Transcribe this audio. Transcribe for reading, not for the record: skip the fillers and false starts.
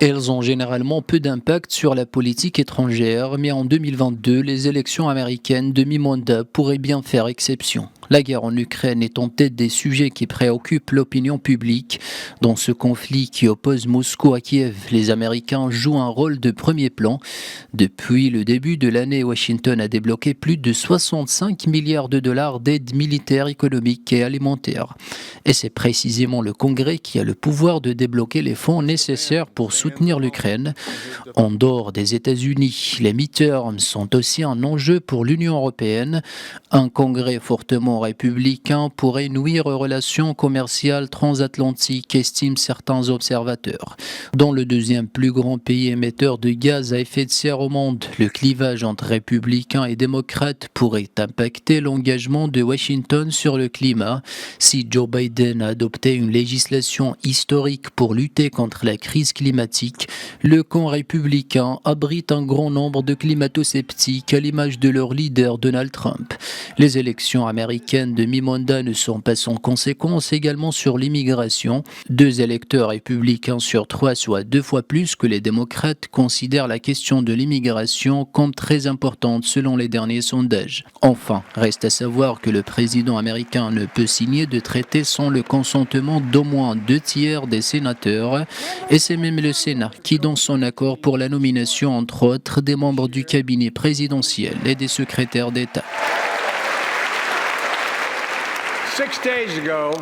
Elles ont généralement peu d'impact sur la politique étrangère, mais en 2022, les élections américaines de mi-mandat pourraient bien faire exception. La guerre en Ukraine est en tête des sujets qui préoccupent l'opinion publique. Dans ce conflit qui oppose Moscou à Kiev, les Américains jouent un rôle de premier plan. Depuis le début de l'année, Washington a débloqué plus de 65 milliards de dollars d'aide militaire, économique et alimentaire. Et c'est précisément le Congrès qui a le pouvoir de débloquer les fonds nécessaires pour soutenir l'Ukraine. En dehors des États-Unis, les midterms sont aussi un enjeu pour l'Union européenne. Un Congrès fortement républicain pourrait nuire aux relations commerciales transatlantiques, estiment certains observateurs. Dans le deuxième plus grand pays émetteur de gaz à effet de serre au monde, le clivage entre républicains et démocrates pourrait impacter l'engagement de Washington sur le climat. Si Joe Biden a adopté une législation historique pour lutter contre la crise climatique, le camp républicain abrite un grand nombre de climato-sceptiques à l'image de leur leader Donald Trump. Les élections américaines de mi-mandat ne sont pas sans conséquences également sur l'immigration. 2 électeurs républicains sur 3, soit 2 fois plus que les démocrates, considèrent la question de l'immigration comme très importante selon les derniers sondages. Enfin, reste à savoir que le président américain ne peut signer de traité sans le consentement d'au moins 2 tiers des sénateurs, et c'est même le Sénat qui donne son accord pour la nomination, entre autres, des membres du cabinet présidentiel et des secrétaires d'État. 6 days ago,